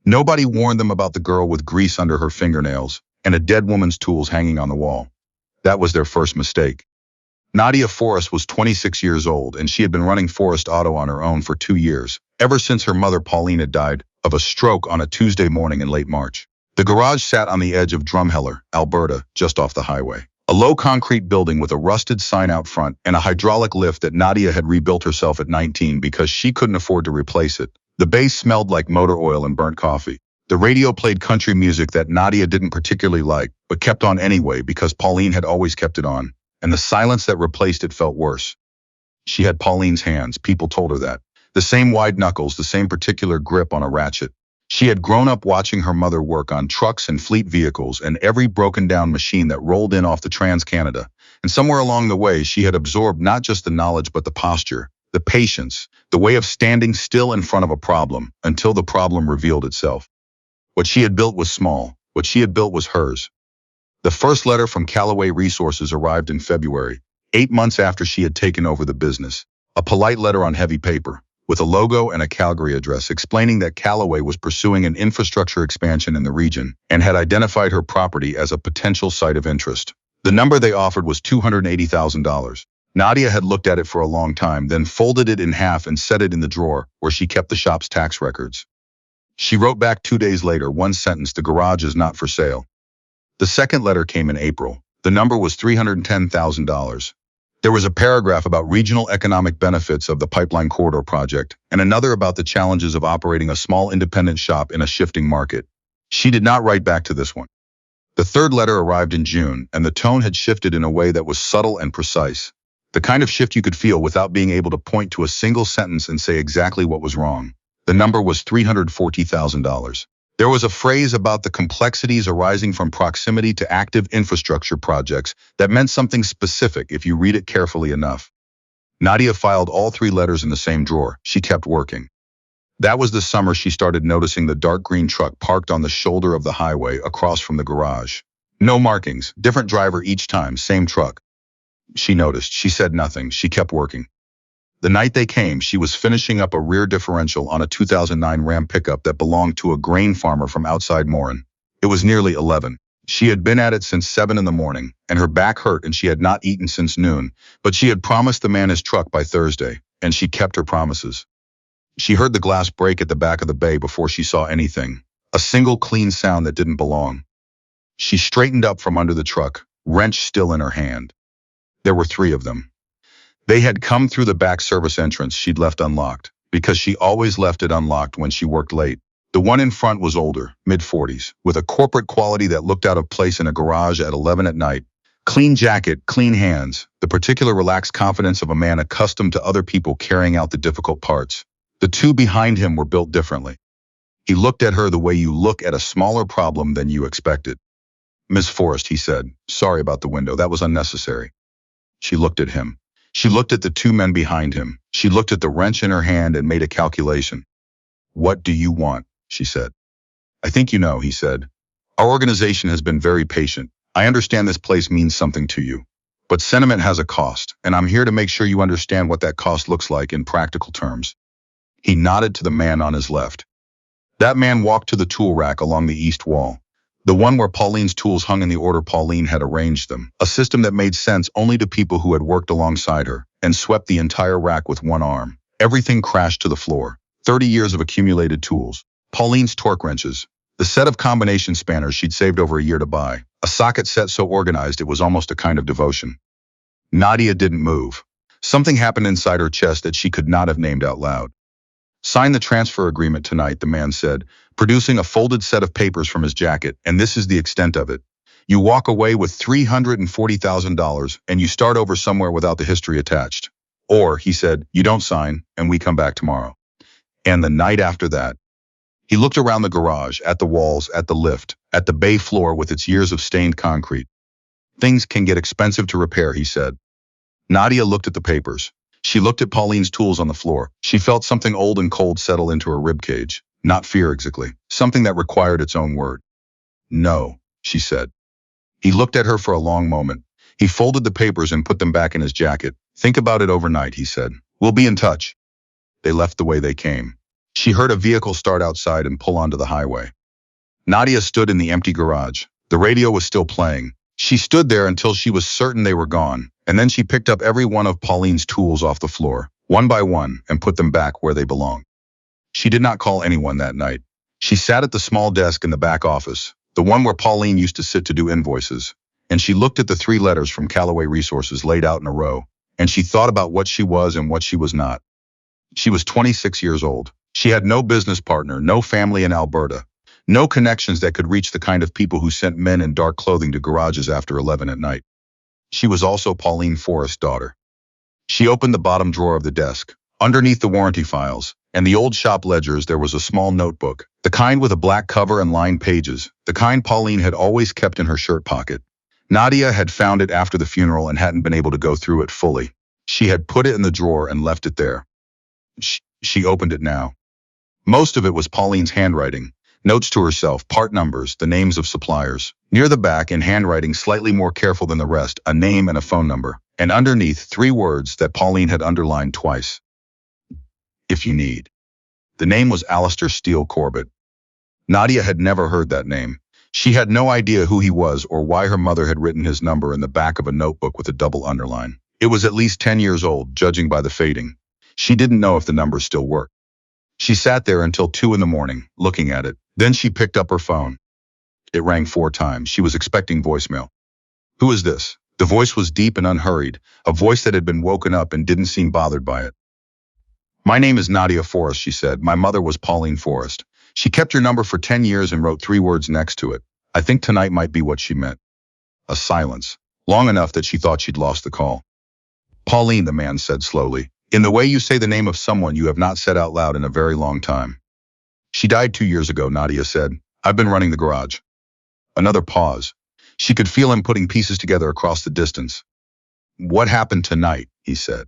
Nobody warned them about the girl with grease under her fingernails and a dead woman's tools hanging on the wall. That was their first mistake. Nadia Forrest was 26 years old, and she had been running Forrest Auto on her own for 2 years, ever since her mother Pauline had died of a stroke on a Tuesday morning in late March. The garage sat on the edge of Drumheller, Alberta, just off the highway. A low concrete building with a rusted sign out front and a hydraulic lift that Nadia had rebuilt herself at 19 because she couldn't afford to replace it. The base smelled like motor oil and burnt coffee. The radio played country music that Nadia didn't particularly like, but kept on anyway because Pauline had always kept it on, and the silence that replaced it felt worse. She had Pauline's hands, people told her that. The same wide knuckles, the same particular grip on a ratchet. She had grown up watching her mother work on trucks and fleet vehicles and every broken-down machine that rolled in off the Trans-Canada, and somewhere along the way she had absorbed not just the knowledge but the posture, the patience, the way of standing still in front of a problem until the problem revealed itself. What she had built was small. What she had built was hers. The first letter from Callaway Resources arrived in February, 8 months after she had taken over the business. A polite letter on heavy paper, with a logo and a Calgary address explaining that Callaway was pursuing an infrastructure expansion in the region and had identified her property as a potential site of interest. The number they offered was $280,000. Nadia had looked at it for a long time, then folded it in half and set it in the drawer where she kept the shop's tax records. She wrote back 2 days later, one sentence: "The garage is not for sale." The second letter came in April. The number was $310,000. There was a paragraph about regional economic benefits of the pipeline corridor project, and another about the challenges of operating a small independent shop in a shifting market. She did not write back to this one. The third letter arrived in June, and the tone had shifted in a way that was subtle and precise. The kind of shift you could feel without being able to point to a single sentence and say exactly what was wrong. The number was $340,000. There was a phrase about the complexities arising from proximity to active infrastructure projects that meant something specific if you read it carefully enough. Nadia filed all 3 letters in the same drawer. She kept working. That was the summer she started noticing the dark green truck parked on the shoulder of the highway across from the garage. No markings, different driver each time, same truck. She noticed. She said nothing. She kept working. The night they came, she was finishing up a rear differential on a 2009 Ram pickup that belonged to a grain farmer from outside Morin. It was nearly 11. She had been at it since 7 in the morning, and her back hurt and she had not eaten since noon, but she had promised the man his truck by Thursday, and she kept her promises. She heard the glass break at the back of the bay before she saw anything, a single clean sound that didn't belong. She straightened up from under the truck, wrench still in her hand. There were 3 of them. They had come through the back service entrance she'd left unlocked, because she always left it unlocked when she worked late. The one in front was older, mid-40s, with a corporate quality that looked out of place in a garage at 11 at night. Clean jacket, clean hands, the particular relaxed confidence of a man accustomed to other people carrying out the difficult parts. The 2 behind him were built differently. He looked at her the way you look at a smaller problem than you expected. "Miss Forrest," he said, "sorry about the window. That was unnecessary." She looked at him. She looked at the 2 men behind him. She looked at the wrench in her hand and made a calculation. "What do you want?" she said. "I think you know," he said. "Our organization has been very patient. I understand this place means something to you. But sentiment has a cost, and I'm here to make sure you understand what that cost looks like in practical terms." He nodded to the man on his left. That man walked to the tool rack along the east wall, the one where Pauline's tools hung in the order Pauline had arranged them, a system that made sense only to people who had worked alongside her, and swept the entire rack with one arm. Everything crashed to the floor. 30 years of accumulated tools. Pauline's torque wrenches. The set of combination spanners she'd saved over a year to buy. A socket set so organized it was almost a kind of devotion. Nadia didn't move. Something happened inside her chest that she could not have named out loud. "Sign the transfer agreement tonight," the man said, producing a folded set of papers from his jacket, "and this is the extent of it. You walk away with $340,000 and you start over somewhere without the history attached. Or," he said, "you don't sign and we come back tomorrow." And the night after that, he looked around the garage, at the walls, at the lift, at the bay floor with its years of stained concrete. "Things can get expensive to repair," he said. Nadia looked at the papers. She looked at Pauline's tools on the floor. She felt something old and cold settle into her ribcage. Not fear exactly, something that required its own word. "No," she said. He looked at her for a long moment. He folded the papers and put them back in his jacket. "Think about it overnight," he said. "We'll be in touch." They left the way they came. She heard a vehicle start outside and pull onto the highway. Nadia stood in the empty garage. The radio was still playing. She stood there until she was certain they were gone, and then she picked up every one of Pauline's tools off the floor, one by one, and put them back where they belonged. She did not call anyone that night. She sat at the small desk in the back office, the one where Pauline used to sit to do invoices, and she looked at the 3 letters from Callaway Resources laid out in a row, and she thought about what she was and what she was not. She was 26 years old. She had no business partner, no family in Alberta, no connections that could reach the kind of people who sent men in dark clothing to garages after 11 at night. She was also Pauline Forrest's daughter. She opened the bottom drawer of the desk. Underneath the warranty files and the old shop ledgers, there was a small notebook, the kind with a black cover and lined pages, the kind Pauline had always kept in her shirt pocket. Nadia had found it after the funeral and hadn't been able to go through it fully. She had put it in the drawer and left it there. She opened it now. Most of it was Pauline's handwriting. Notes to herself, part numbers, the names of suppliers. Near the back, in handwriting slightly more careful than the rest, a name and a phone number. And underneath, 3 words that Pauline had underlined twice. If you need. The name was Alistair Steele Corbett. Nadia had never heard that name. She had no idea who he was or why her mother had written his number in the back of a notebook with a double underline. It was at least 10 years old, judging by the fading. She didn't know if the number still worked. She sat there until 2 in the morning, looking at it. Then she picked up her phone. It rang 4 times. She was expecting voicemail. Who is this? The voice was deep and unhurried, a voice that had been woken up and didn't seem bothered by it. My name is Nadia Forrest, she said. My mother was Pauline Forrest. She kept your number for 10 years and wrote 3 words next to it. I think tonight might be what she meant. A silence, long enough that she thought she'd lost the call. Pauline, the man said slowly, in the way you say the name of someone you have not said out loud in a very long time. She died 2 years ago, Nadia said. I've been running the garage. Another pause. She could feel him putting pieces together across the distance. What happened tonight, he said.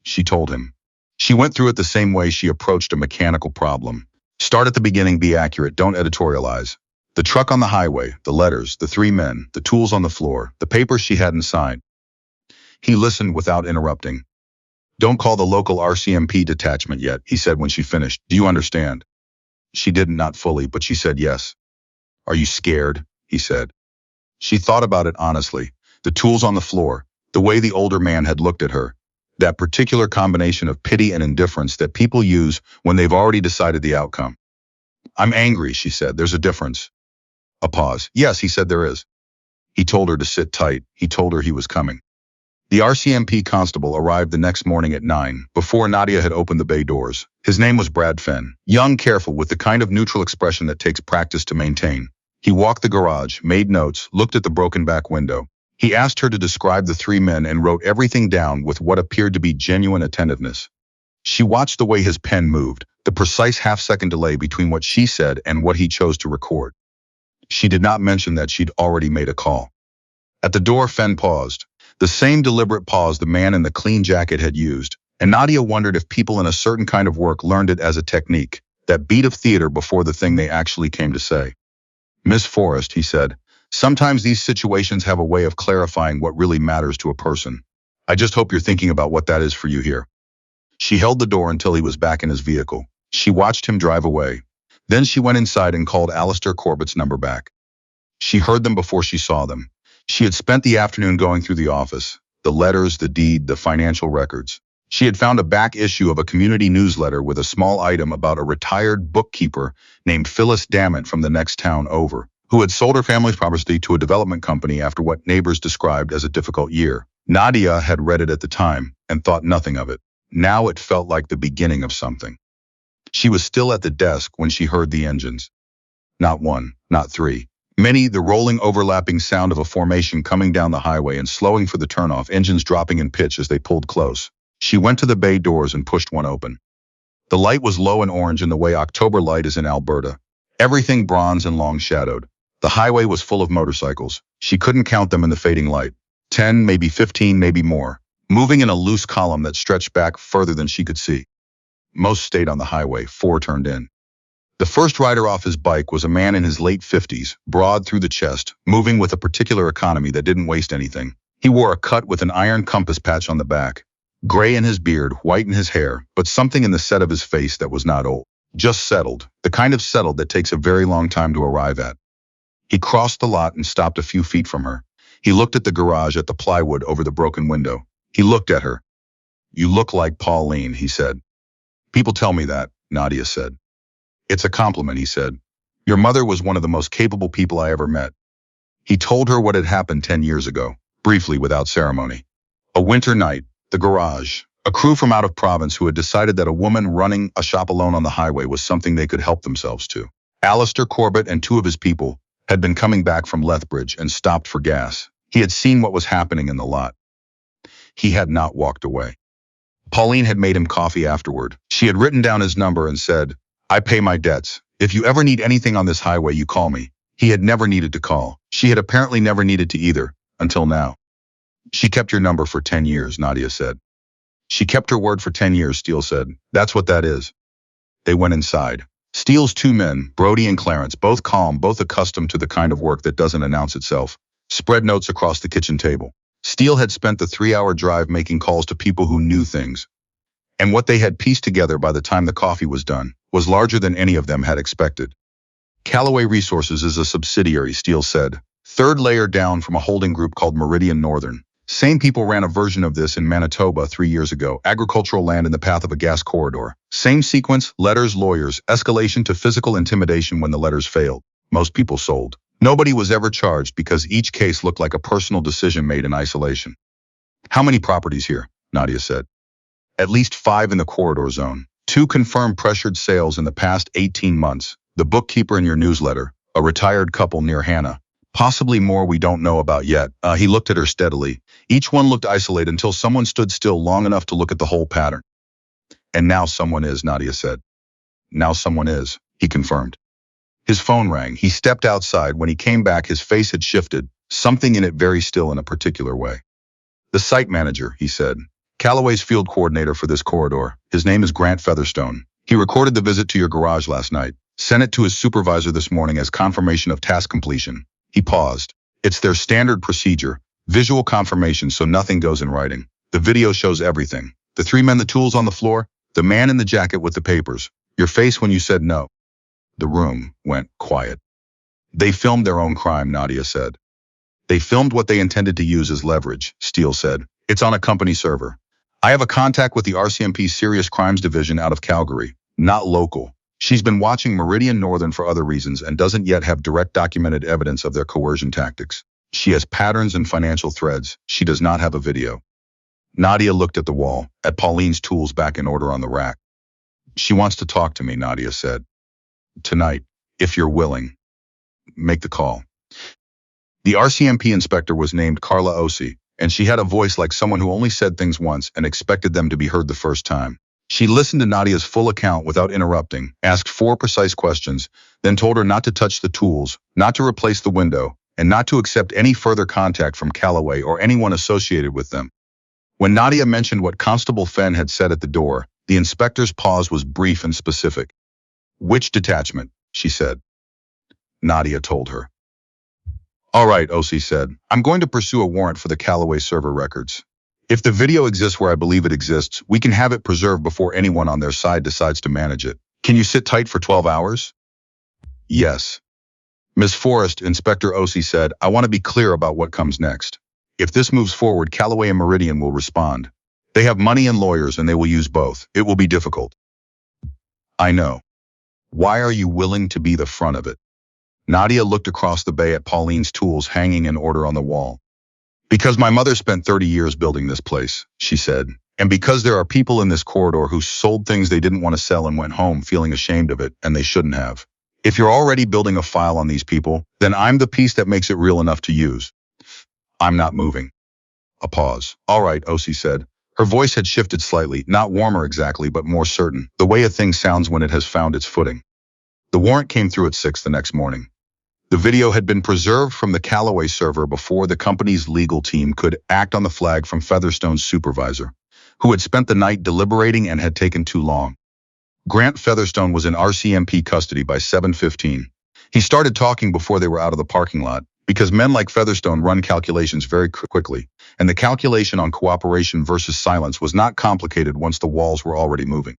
She told him. She went through it the same way she approached a mechanical problem. Start at the beginning, be accurate, don't editorialize. The truck on the highway, the letters, the 3 men, the tools on the floor, the papers she hadn't signed. He listened without interrupting. Don't call the local RCMP detachment yet, he said when she finished. Do you understand? She didn't, not fully, but she said yes. Are you scared? He said. She thought about it honestly. The tools on the floor, the way the older man had looked at her, that particular combination of pity and indifference that people use when they've already decided the outcome. I'm angry, she said. There's a difference. A pause. Yes, he said there is. He told her to sit tight. He told her he was coming. The RCMP constable arrived the next morning at 9, before Nadia had opened the bay doors. His name was Brad Fenn, young, careful, with the kind of neutral expression that takes practice to maintain. He walked the garage, made notes, looked at the broken back window. He asked her to describe the 3 men and wrote everything down with what appeared to be genuine attentiveness. She watched the way his pen moved, the precise half-second delay between what she said and what he chose to record. She did not mention that she'd already made a call. At the door, Fenn paused. The same deliberate pause the man in the clean jacket had used, and Nadia wondered if people in a certain kind of work learned it as a technique, that beat of theater before the thing they actually came to say. Miss Forrest, he said, sometimes these situations have a way of clarifying what really matters to a person. I just hope you're thinking about what that is for you here. She held the door until he was back in his vehicle. She watched him drive away. Then she went inside and called Alistair Corbett's number back. She heard them before she saw them. She had spent the afternoon going through the office, the letters, the deed, the financial records. She had found a back issue of a community newsletter with a small item about a retired bookkeeper named Phyllis Dammit from the next town over, who had sold her family's property to a development company after what neighbors described as a difficult year. Nadia had read it at the time and thought nothing of it. Now it felt like the beginning of something. She was still at the desk when she heard the engines. Not 1, not 3. Many, the rolling, overlapping sound of a formation coming down the highway and slowing for the turnoff, engines dropping in pitch as they pulled close. She went to the bay doors and pushed one open. The light was low and orange in the way October light is in Alberta. Everything bronze and long-shadowed. The highway was full of motorcycles. She couldn't count them in the fading light. 10, maybe 15, maybe more, moving in a loose column that stretched back further than she could see. Most stayed on the highway, 4 turned in. The first rider off his bike was a man in his late 50s, broad through the chest, moving with a particular economy that didn't waste anything. He wore a cut with an iron compass patch on the back. Gray in his beard, white in his hair, but something in the set of his face that was not old. Just settled, the kind of settled that takes a very long time to arrive at. He crossed the lot and stopped a few feet from her. He looked at the garage, at the plywood over the broken window. He looked at her. "You look like Pauline," he said. "People tell me that," Nadia said. "It's a compliment," he said. "Your mother was one of the most capable people I ever met." He told her what had happened 10 years ago, briefly, without ceremony. A winter night, the garage, a crew from out of province who had decided that a woman running a shop alone on the highway was something they could help themselves to. Alistair Corbett and two of his people had been coming back from Lethbridge and stopped for gas. He had seen what was happening in the lot. He had not walked away. Pauline had made him coffee afterward. She had written down his number and said, "I pay my debts. If you ever need anything on this highway, you call me." He had never needed to call. She had apparently never needed to either, until now. "She kept your number for 10 years, Nadia said. "She kept her word for 10 years, Steele said. "That's what that is." They went inside. Steele's two men, Brody and Clarence, both calm, both accustomed to the kind of work that doesn't announce itself, spread notes across the kitchen table. Steele had spent the 3-hour drive making calls to people who knew things. And what they had pieced together by the time the coffee was done was larger than any of them had expected. "Callaway Resources is a subsidiary," Steele said, "third layer down from a holding group called Meridian Northern. Same people ran a version of this in Manitoba 3 years ago, agricultural land in the path of a gas corridor. Same sequence, letters, lawyers, escalation to physical intimidation when the letters failed. Most people sold. Nobody was ever charged because each case looked like a personal decision made in isolation." "How many properties here?" Nadia said. "At least 5 in the corridor zone. 2 confirmed pressured sales in the past 18 months. The bookkeeper in your newsletter, a retired couple near Hannah. Possibly more we don't know about yet." He looked at her steadily. Each one looked isolated until someone stood still long enough to look at the whole pattern. "And now someone is," Nadia said. "Now someone is," he confirmed. His phone rang. He stepped outside. When he came back, his face had shifted, something in it very still in a particular way. "The site manager," he said. "Callaway's field coordinator for this corridor. His name is Grant Featherstone. He recorded the visit to your garage last night. Sent it to his supervisor this morning as confirmation of task completion." He paused. "It's their standard procedure, visual confirmation so nothing goes in writing. The video shows everything. The 3 men, the tools on the floor, the man in the jacket with the papers. Your face when you said no." The room went quiet. "They filmed their own crime," Nadia said. "They filmed what they intended to use as leverage," Steele said. "It's on a company server. I have a contact with the RCMP Serious Crimes Division out of Calgary, not local. She's been watching Meridian Northern for other reasons and doesn't yet have direct documented evidence of their coercion tactics. She has patterns and financial threads. She does not have a video." Nadia looked at the wall, at Pauline's tools back in order on the rack. "She wants to talk to me," Nadia said. "Tonight, if you're willing. Make the call." The RCMP inspector was named Carla Osi, and she had a voice like someone who only said things once and expected them to be heard the first time. She listened to Nadia's full account without interrupting, asked 4 precise questions, then told her not to touch the tools, not to replace the window, and not to accept any further contact from Callaway or anyone associated with them. When Nadia mentioned what Constable Fenn had said at the door, the inspector's pause was brief and specific. "Which detachment?" she said. Nadia told her. "All right," Osi said. "I'm going to pursue a warrant for the Callaway server records. If the video exists where I believe it exists, we can have it preserved before anyone on their side decides to manage it. Can you sit tight for 12 hours? "Yes." "Ms. Forrest," Inspector Osi said, "I want to be clear about what comes next. If this moves forward, Callaway and Meridian will respond. They have money and lawyers, and they will use both. It will be difficult." "I know. Why are you willing to be the front of it?" Nadia looked across the bay at Pauline's tools hanging in order on the wall. "Because my mother spent 30 years building this place," she said. "And because there are people in this corridor who sold things they didn't want to sell and went home feeling ashamed of it, and they shouldn't have. If you're already building a file on these people, then I'm the piece that makes it real enough to use." "I'm not moving." A pause. "All right," Osi said. Her voice had shifted slightly, not warmer exactly, but more certain, the way a thing sounds when it has found its footing. The warrant came through at 6 the next morning. The video had been preserved from the Callaway server before the company's legal team could act on the flag from Featherstone's supervisor, who had spent the night deliberating and had taken too long. Grant Featherstone was in RCMP custody by 7:15. He started talking before they were out of the parking lot, because men like Featherstone run calculations very quickly, and the calculation on cooperation versus silence was not complicated once the walls were already moving.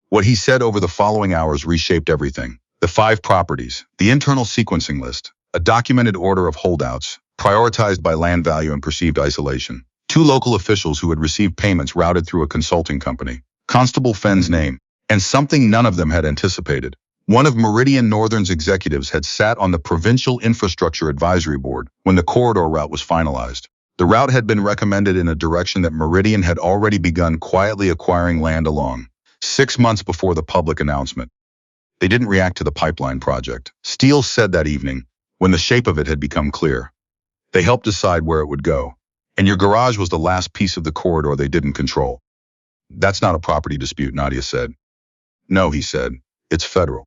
What he said over the following hours reshaped everything. The 5 properties, the internal sequencing list, a documented order of holdouts, prioritized by land value and perceived isolation. 2 local officials who had received payments routed through a consulting company. Constable Fenn's name, and something none of them had anticipated. One of Meridian Northern's executives had sat on the Provincial Infrastructure Advisory Board when the corridor route was finalized. The route had been recommended in a direction that Meridian had already begun quietly acquiring land along. 6 months before the public announcement. They didn't react to the pipeline project. Steele said that evening, when the shape of it had become clear. They helped decide where it would go. And your garage was the last piece of the corridor they didn't control. That's not a property dispute, Nadia said. No, he said. It's federal.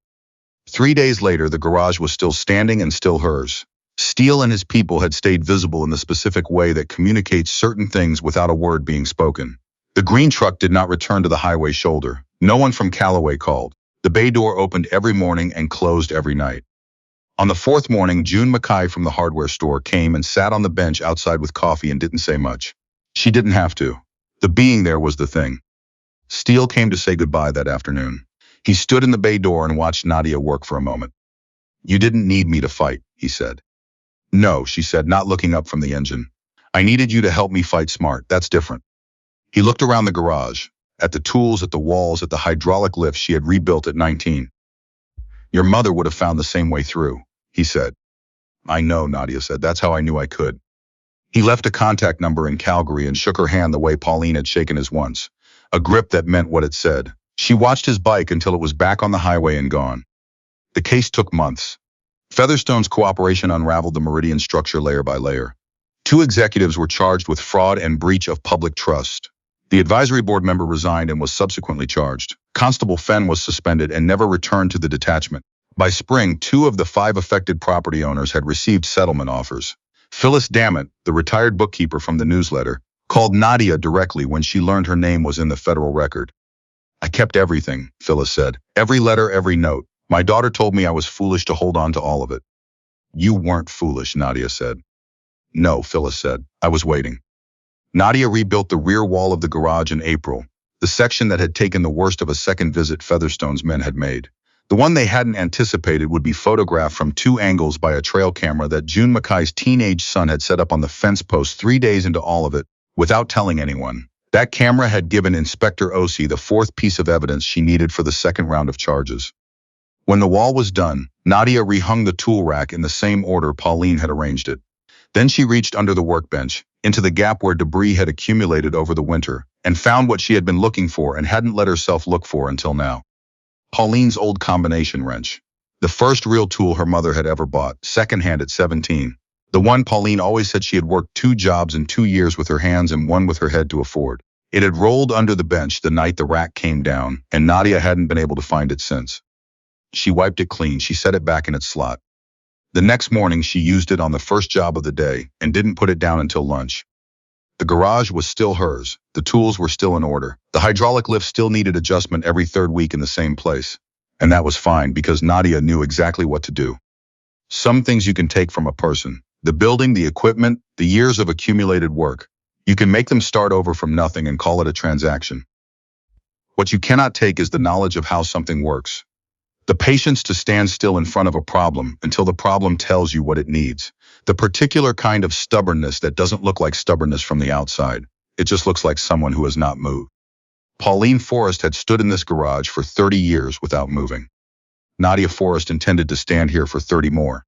3 days later, the garage was still standing and still hers. Steele and his people had stayed visible in the specific way that communicates certain things without a word being spoken. The green truck did not return to the highway shoulder. No one from Callaway called. The bay door opened every morning and closed every night. On the 4th morning, June Mackay from the hardware store came and sat on the bench outside with coffee and didn't say much. She didn't have to. The being there was the thing. Steele came to say goodbye that afternoon. He stood in the bay door and watched Nadia work for a moment. You didn't need me to fight, he said. No, she said, not looking up from the engine. I needed you to help me fight smart. That's different. He looked around the garage, at the tools, at the walls, at the hydraulic lift she had rebuilt at 19. Your mother would have found the same way through, he said. I know, Nadia said. That's how I knew I could. He left a contact number in Calgary and shook her hand the way Pauline had shaken his once, a grip that meant what it said. She watched his bike until it was back on the highway and gone. The case took months. Featherstone's cooperation unraveled the Meridian structure layer by layer. 2 executives were charged with fraud and breach of public trust. The advisory board member resigned and was subsequently charged. Constable Fenn was suspended and never returned to the detachment. By spring, 2 of the 5 affected property owners had received settlement offers. Phyllis Dammit, the retired bookkeeper from the newsletter, called Nadia directly when she learned her name was in the federal record. I kept everything, Phyllis said. Every letter, every note. My daughter told me I was foolish to hold on to all of it. You weren't foolish, Nadia said. No, Phyllis said. I was waiting. Nadia rebuilt the rear wall of the garage in April, the section that had taken the worst of a second visit Featherstone's men had made. The one they hadn't anticipated would be photographed from 2 angles by a trail camera that June Mackay's teenage son had set up on the fence post 3 days into all of it, without telling anyone. That camera had given Inspector Osi the 4th piece of evidence she needed for the second round of charges. When the wall was done, Nadia rehung the tool rack in the same order Pauline had arranged it. Then she reached under the workbench, into the gap where debris had accumulated over the winter, and found what she had been looking for and hadn't let herself look for until now. Pauline's old combination wrench. The first real tool her mother had ever bought, secondhand at 17. The one Pauline always said she had worked 2 jobs in 2 years with her hands and 1 with her head to afford. It had rolled under the bench the night the rack came down, and Nadia hadn't been able to find it since. She wiped it clean, she set it back in its slot. The next morning, she used it on the first job of the day and didn't put it down until lunch. The garage was still hers. The tools were still in order. The hydraulic lift still needed adjustment every 3rd week in the same place. And that was fine because Nadia knew exactly what to do. Some things you can take from a person. The building, the equipment, the years of accumulated work. You can make them start over from nothing and call it a transaction. What you cannot take is the knowledge of how something works. The patience to stand still in front of a problem until the problem tells you what it needs. The particular kind of stubbornness that doesn't look like stubbornness from the outside. It just looks like someone who has not moved. Pauline Forrest had stood in this garage for 30 years without moving. Nadia Forrest intended to stand here for 30 more.